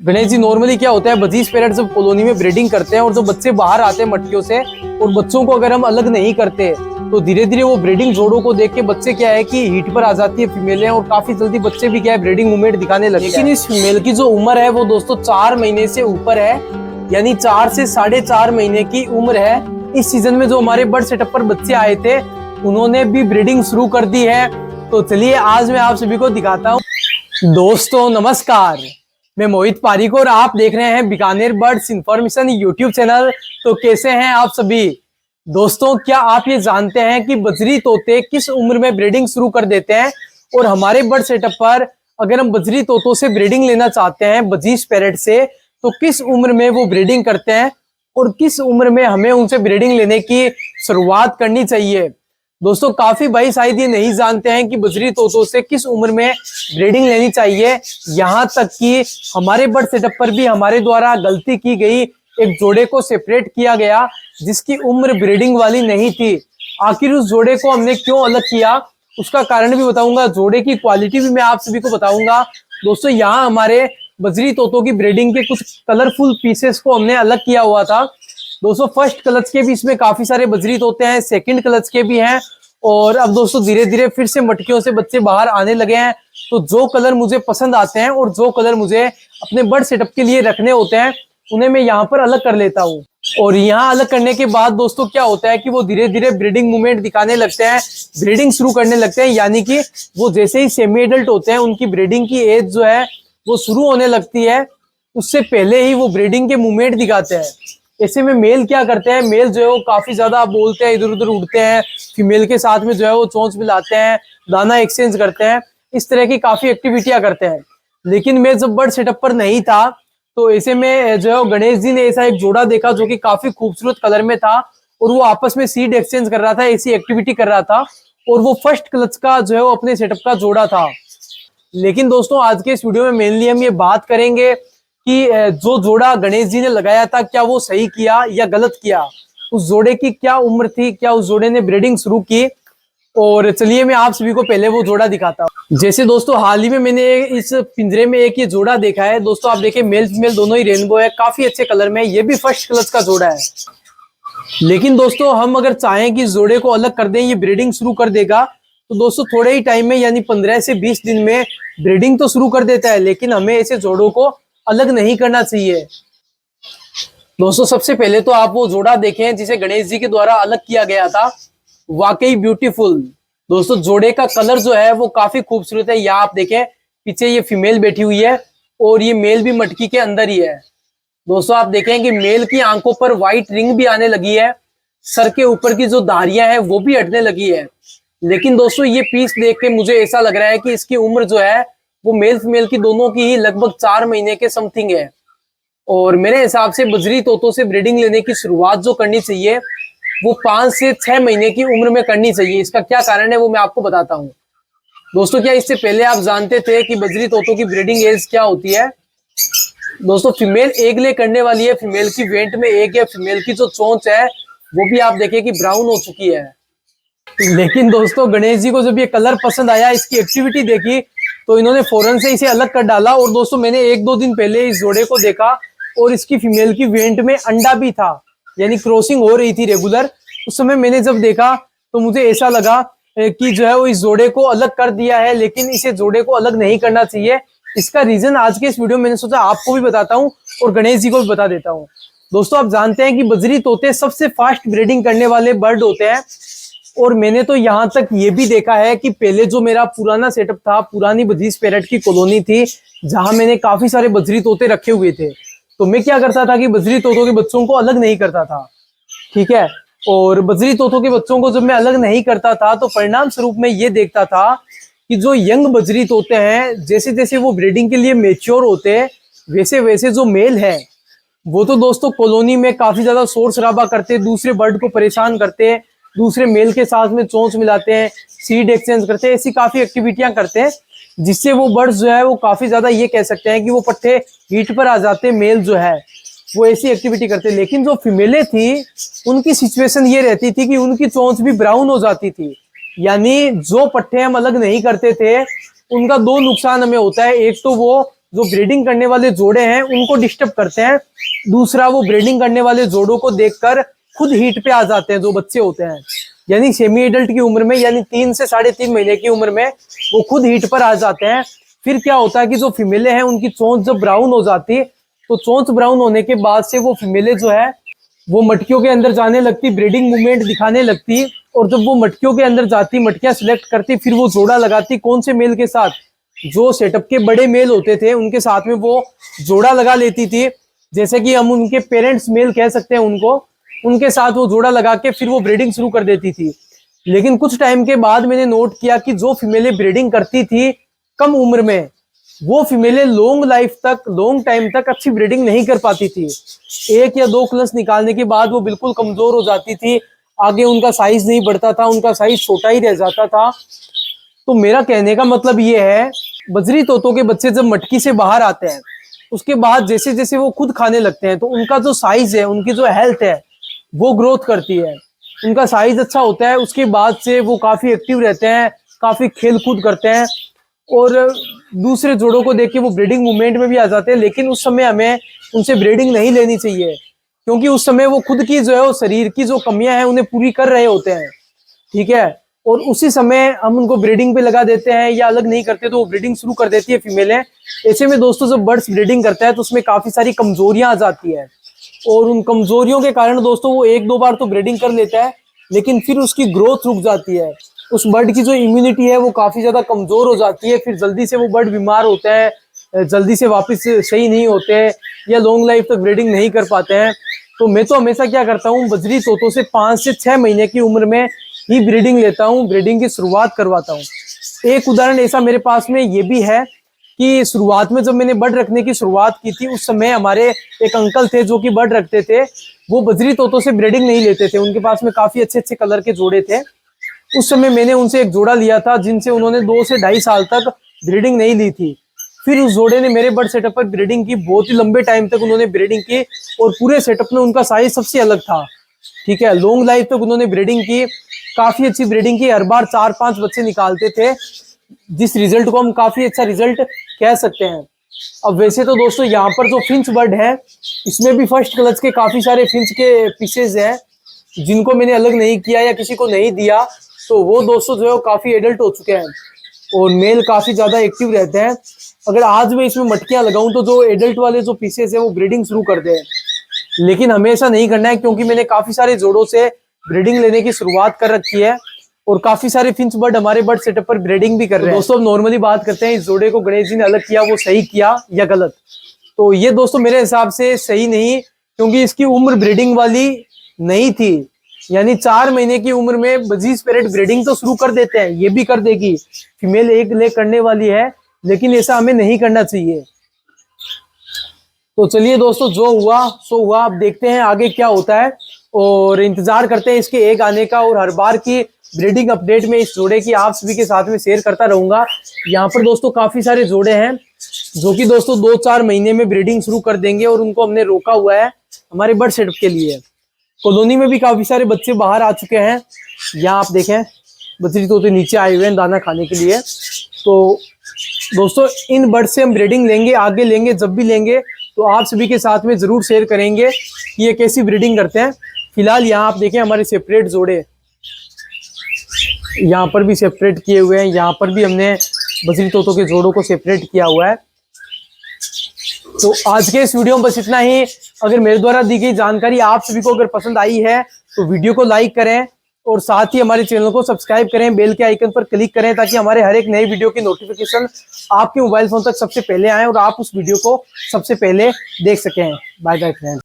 Ganesh ji, normally क्या होता है, बजीज पेरेंट्स जब कॉलोनी में ब्रीडिंग करते हैं और जो बच्चे बाहर आते हैं मटकियों से, और बच्चों को अगर हम अलग नहीं करते तो धीरे धीरे वो ब्रीडिंग जोड़ों को देख के बच्चे क्या है कि हीट पर आ जाती है फीमेलें, और काफी जल्दी बच्चे भी क्या है ब्रीडिंग मूवमेंट दिखाने लगते हैं। लेकिन इस फीमेल की जो उम्र है वो दोस्तों 4 महीने से ऊपर है, यानी 4 से 4.5 महीने की उम्र है। इस सीजन में जो हमारे बर्ड सेटअप पर बच्चे आए थे उन्होंने भी ब्रीडिंग शुरू कर दी है। तो चलिए आज मैं आप सभी को दिखाता हूँ। दोस्तों नमस्कार, मैं मोहित पारिक और आप देख रहे हैं Bikaner birds information YouTube channel. तो कैसे हैं आप सभी दोस्तों? क्या आप ये जानते हैं कि बजरी तोते किस उम्र में ब्रीडिंग शुरू कर देते हैं? और हमारे बर्ड सेटअप पर अगर हम बजरी तोतों से ब्रीडिंग लेना चाहते हैं, बजीज पैरेट से, तो किस उम्र में वो ब्रीडिंग करते हैं और किस उम्र में हमें उनसे ब्रीडिंग लेने की शुरुआत करनी चाहिए? दोस्तों काफी भाई शायद ये नहीं जानते हैं कि बजरी तोतों से किस उम्र में ब्रीडिंग लेनी चाहिए। यहाँ तक कि हमारे बर्ड सेटअप पर भी हमारे द्वारा गलती की गई, एक जोड़े को सेपरेट किया गया जिसकी उम्र ब्रीडिंग वाली नहीं थी। आखिर उस जोड़े को हमने क्यों अलग किया उसका कारण भी बताऊंगा, जोड़े की क्वालिटी भी मैं आप सभी को बताऊंगा। दोस्तों यहाँ हमारे बजरी तोतों की ब्रीडिंग के कुछ कलरफुल पीसेस को हमने अलग किया हुआ था। दोस्तों फर्स्ट क्लच के भी इसमें काफी सारे बजरी तोते हैं, सेकंड क्लच के भी हैं, और अब दोस्तों धीरे धीरे फिर से मटकियों से बच्चे बाहर आने लगे हैं। तो जो कलर मुझे पसंद आते हैं और जो कलर मुझे अपने बर्ड सेटअप के लिए रखने होते हैं उन्हें मैं यहाँ पर अलग कर लेता हूँ। और यहाँ अलग करने के बाद दोस्तों क्या होता है कि वो धीरे धीरे ब्रीडिंग मूवमेंट दिखाने लगते हैं, ब्रीडिंग शुरू करने लगते हैं। यानी कि वो जैसे ही सेमी एडल्ट होते हैं उनकी ब्रीडिंग की एज जो है वो शुरू होने लगती है, उससे पहले ही वो ब्रीडिंग के मूवमेंट दिखाते हैं। ऐसे में मेल क्या करते हैं, मेल जो है वो काफी ज्यादा बोलते हैं, इधर उधर उड़ते हैं, फीमेल के साथ में जो है वो चोंच मिलाते हैं, दाना एक्सचेंज करते हैं, इस तरह की काफी एक्टिविटियां करते हैं। लेकिन मैं जब बर्ड सेटअप पर नहीं था तो ऐसे में जो है गणेश जी ने ऐसा एक जोड़ा देखा जो कि काफी खूबसूरत कलर में था, और वो आपस में सीड एक्सचेंज कर रहा था, ऐसी एक्टिविटी कर रहा था, और वो फर्स्ट क्लच का जो है वो अपने सेटअप का जोड़ा था। लेकिन दोस्तों आज के इस वीडियो में मेनली हम ये बात करेंगे कि जो जोड़ा गणेश जी ने लगाया था क्या वो सही किया या गलत किया, उस जोड़े की क्या उम्र थी, क्या उस जोड़े ने ब्रीडिंग शुरू की। और चलिए मैं आप सभी को पहले वो जोड़ा दिखाता हूँ। जैसे दोस्तों हाल ही में मैंने इस पिंजरे में एक ये जोड़ा देखा है। दोस्तों आप देखिए मेल फीमेल दोनों ही रेनबो है, काफी अच्छे कलर में, ये भी फर्स्ट क्लच का जोड़ा है। लेकिन दोस्तों हम अगर चाहें कि इस जोड़े को अलग कर दें, ये ब्रीडिंग शुरू कर देगा, तो दोस्तों थोड़े ही टाइम में यानी 15 से 20 दिन में ब्रीडिंग तो शुरू कर देता है, लेकिन हमें ऐसे जोड़ों को अलग नहीं करना चाहिए। दोस्तों सबसे पहले तो आप वो जोड़ा देखें जिसे गणेश जी के द्वारा अलग किया गया था, वाकई ब्यूटीफुल। दोस्तों जोड़े का कलर जो है वो काफी खूबसूरत है। यहाँ आप देखें पीछे ये फीमेल बैठी हुई है और ये मेल भी मटकी के अंदर ही है। दोस्तों आप देखें कि मेल की आंखों पर व्हाइट रिंग भी आने लगी है, सर के ऊपर की जो धारियां हैं वो भी हटने लगी है। लेकिन दोस्तों ये पीस देख के मुझे ऐसा लग रहा है कि इसकी उम्र जो है वो मेल फीमेल की दोनों की ही लगभग 4 महीने के समथिंग है। और मेरे हिसाब से बजरी तोतों से ब्रीडिंग लेने की शुरुआत जो करनी चाहिए वो 5 से 6 महीने की उम्र में करनी चाहिए। इसका क्या कारण है वो मैं आपको बताता हूँ। दोस्तों क्या इससे पहले आप जानते थे कि बजरी तोतों की ब्रीडिंग एज क्या होती है? दोस्तों फीमेल एग ले करने वाली है, फीमेल की वेंट में एग है, फीमेल की जो चोंच है वो भी आप देखें कि ब्राउन हो चुकी है। लेकिन दोस्तों गणेश जी को जब ये कलर पसंद आया, इसकी एक्टिविटी देखी, तो इन्होंने फौरन से इसे अलग कर डाला। और दोस्तों मैंने 1-2 दिन पहले इस जोड़े को देखा और इसकी फीमेल की वेंट में अंडा भी था, यानी क्रॉसिंग हो रही थी रेगुलर। उस समय मैंने जब देखा तो मुझे ऐसा लगा कि जो है वो इस जोड़े को अलग कर दिया है, लेकिन इसे जोड़े को अलग नहीं करना चाहिए। इसका रीजन आज के इस वीडियो में मैंने सोचा आपको भी बताता हूँ और गणेश जी को भी बता देता हूँ। दोस्तों आप जानते हैं कि बजरी तोते सबसे फास्ट ब्रीडिंग करने वाले बर्ड होते हैं, और मैंने तो यहाँ तक ये भी देखा है कि पहले जो मेरा पुराना सेटअप था, पुरानी बजीज पैरेट की कॉलोनी थी जहां मैंने काफी सारे बजरी तोते रखे हुए थे, तो मैं क्या करता था कि बजरी तोतों के बच्चों को अलग नहीं करता था, ठीक है। और बजरी तोतों के बच्चों को जब मैं अलग नहीं करता था तो परिणाम स्वरूप में ये देखता था कि जो यंग बजरी तोते हैं जैसे जैसे वो ब्रीडिंग के लिए मेच्योर होते हैं वैसे वैसे जो मेल है वो तो दोस्तों कॉलोनी में काफी ज्यादा शोर शराबा करते, दूसरे बर्ड को परेशान करते, दूसरे मेल के साथ में चोंच मिलाते हैं, सीड एक्सचेंज करते हैं, ऐसी काफी एक्टिविटियां करते हैं, जिससे वो बर्ड्स जो है वो काफी ज्यादा ये कह सकते हैं कि वो पट्टे हीट पर आ जाते हैं। मेल जो है वो ऐसी एक्टिविटी करते हैं। लेकिन जो फीमेलें थी उनकी सिचुएशन ये रहती थी कि उनकी चोंच भी ब्राउन हो जाती थी। यानी जो पट्टे हम अलग नहीं करते थे उनका 2 नुकसान हमें होता है। एक तो वो जो ब्रीडिंग करने वाले जोड़े हैं उनको डिस्टर्ब करते हैं। दूसरा, वो ब्रीडिंग करने वाले जोड़ों को देखकर खुद हीट पे आ जाते हैं जो बच्चे होते हैं, यानी सेमी एडल्ट की उम्र में, यानी 3 से 3.5 महीने की उम्र में वो खुद हीट पर आ जाते हैं। फिर क्या होता है कि जो फीमेले हैं उनकी चोंच जब ब्राउन हो जाती है, तो चोंच ब्राउन होने के बाद से वो फीमेले जो है वो मटकियों के अंदर जाने लगती, ब्रीडिंग मूवमेंट दिखाने लगती, और जब वो मटकियों के अंदर जाती, मटकियां सिलेक्ट करती, फिर वो जोड़ा लगाती कौन से मेल के साथ, जो सेटअप के बड़े मेल होते थे उनके साथ में वो जोड़ा लगा लेती थी। जैसे कि हम उनके पेरेंट्स मेल कह सकते हैं उनको, उनके साथ वो जोड़ा लगा के फिर वो ब्रीडिंग शुरू कर देती थी। लेकिन कुछ टाइम के बाद मैंने नोट किया कि जो फीमेले ब्रीडिंग करती थी कम उम्र में, वो फीमेले लॉन्ग टाइम तक अच्छी ब्रीडिंग नहीं कर पाती थी। 1 या 2 क्लच निकालने के बाद वो बिल्कुल कमजोर हो जाती थी, आगे उनका साइज नहीं बढ़ता था, उनका साइज छोटा ही रह जाता था। तो मेरा कहने का मतलब ये है, बजरी तोतों के बच्चे जब मटकी से बाहर आते हैं, उसके बाद जैसे जैसे वो खुद खाने लगते हैं, तो उनका जो साइज है, उनकी जो हेल्थ है वो ग्रोथ करती है, उनका साइज अच्छा होता है। उसके बाद से वो काफी एक्टिव रहते हैं, काफी खेल कूद करते हैं, और दूसरे जोड़ों को देख के वो ब्रीडिंग मूवमेंट में भी आ जाते हैं। लेकिन उस समय हमें उनसे ब्रीडिंग नहीं लेनी चाहिए, क्योंकि उस समय वो खुद की जो है वो शरीर की जो कमियां हैं उन्हें पूरी कर रहे होते हैं, ठीक है। और उसी समय हम उनको ब्रीडिंग पे लगा देते हैं या अलग नहीं करते, तो वो ब्रीडिंग शुरू कर देती है फीमेलें। ऐसे में दोस्तों जब बर्ड्स ब्रीडिंग करता है तो उसमें काफी सारी कमजोरियां आ जाती है, और उन कमजोरियों के कारण दोस्तों वो 1-2 बार तो ब्रीडिंग कर लेता है, लेकिन फिर उसकी ग्रोथ रुक जाती है। उस बर्ड की जो इम्यूनिटी है वो काफी ज्यादा कमजोर हो जाती है, फिर जल्दी से वो बर्ड बीमार होते हैं, जल्दी से वापस सही नहीं होते, या लॉन्ग लाइफ तक ब्रीडिंग नहीं कर पाते हैं। तो मैं तो हमेशा क्या करता हूँ, बजरी तोतों से 5 से 6 महीने की उम्र में ही ब्रीडिंग लेता हूँ, ब्रीडिंग की शुरुआत करवाता हूँ। एक उदाहरण ऐसा मेरे पास में ये भी है कि शुरुआत में जब मैंने बर्ड रखने की शुरुआत की थी, उस समय हमारे एक अंकल थे जो कि बर्ड रखते थे, वो बजरी तोतों से ब्रीडिंग नहीं लेते थे, उनके पास में काफी अच्छे अच्छे कलर के जोड़े थे। उस समय मैंने उनसे एक जोड़ा लिया था जिनसे उन्होंने 2 से 2.5 साल तक ब्रीडिंग नहीं ली थी। फिर उस जोड़े ने मेरे बर्ड सेटअप पर ब्रीडिंग की, बहुत ही लंबे टाइम तक उन्होंने ब्रीडिंग की, और पूरे सेटअप में उनका साइज सबसे अलग था, ठीक है। लॉन्ग लाइफ तक उन्होंने ब्रीडिंग की, काफी अच्छी ब्रीडिंग की, हर बार 4-5 बच्चे निकालते थे, जिस रिजल्ट को हम काफी अच्छा रिजल्ट कह सकते हैं। अब वैसे तो दोस्तों यहाँ पर जो फिंच बर्ड है, इसमें भी फर्स्ट क्लच के काफी सारे फिंच के पीसेज हैं जिनको मैंने अलग नहीं किया या किसी को नहीं दिया, तो वो दोस्तों जो है काफी एडल्ट हो चुके हैं और मेल काफी ज्यादा एक्टिव रहते हैं। अगर आज मैं इसमें मटकियां लगाऊं तो जो एडल्ट वाले जो पीसेज है वो ब्रीडिंग शुरू कर दे, लेकिन हमें ऐसा नहीं करना है, क्योंकि मैंने काफी सारे जोड़ों से ब्रीडिंग लेने की शुरुआत कर रखी है, और काफी सारे फिंच बर्ड हमारे बर्ड सेटअप पर ब्रीडिंग भी कर रहे हैं। दोस्तों अब नॉर्मली बात करते हैं, इस जोड़े को गणेश जी ने अलग किया, वो सही किया या गलत? तो ये दोस्तों मेरे हिसाब से सही नहीं, क्योंकि इसकी उम्र ब्रीडिंग वाली नहीं थी, यानी 4 महीने की उम्र में बजीज पैरेट ब्रीडिंग तो शुरू कर देते हैं, ये भी कर देगी, फीमेल एक ले करने वाली है, लेकिन ऐसा हमें नहीं करना चाहिए। तो चलिए दोस्तों, जो हुआ सो हुआ, अब देखते हैं आगे क्या होता है, और इंतजार करते हैं इसके एग आने का। और हर बार की ब्रीडिंग अपडेट में इस जोड़े की आप सभी के साथ में शेयर करता रहूंगा। यहाँ पर दोस्तों काफी सारे जोड़े हैं जो कि दोस्तों 2-4 महीने में ब्रीडिंग शुरू कर देंगे, और उनको हमने रोका हुआ है हमारे बर्ड सेटअप के लिए। कॉलोनी में भी काफी सारे बच्चे बाहर आ चुके हैं, यहाँ आप देखें बजरी तोते नीचे आए हुए हैं दाना खाने के लिए। तो दोस्तों इन बर्ड से हम ब्रीडिंग लेंगे, आगे लेंगे, जब भी लेंगे तो आप सभी के साथ में जरूर शेयर करेंगे कि ये कैसी ब्रीडिंग करते हैं। फिलहाल यहाँ आप देखें हमारे सेपरेट जोड़े, यहाँ पर भी सेपरेट किए हुए हैं, यहाँ पर भी हमने बजरी तोतों के जोड़ों को सेपरेट किया हुआ है। तो आज के इस वीडियो में बस इतना ही। अगर मेरे द्वारा दी गई जानकारी आप सभी को अगर पसंद आई है तो वीडियो को लाइक करें, और साथ ही हमारे चैनल को सब्सक्राइब करें, बेल के आइकन पर क्लिक करें, ताकि हमारे हर एक नई वीडियो की नोटिफिकेशन आपके मोबाइल फोन तक सबसे पहले आए और आप उस वीडियो को सबसे पहले देख सकें। Bye bye friends.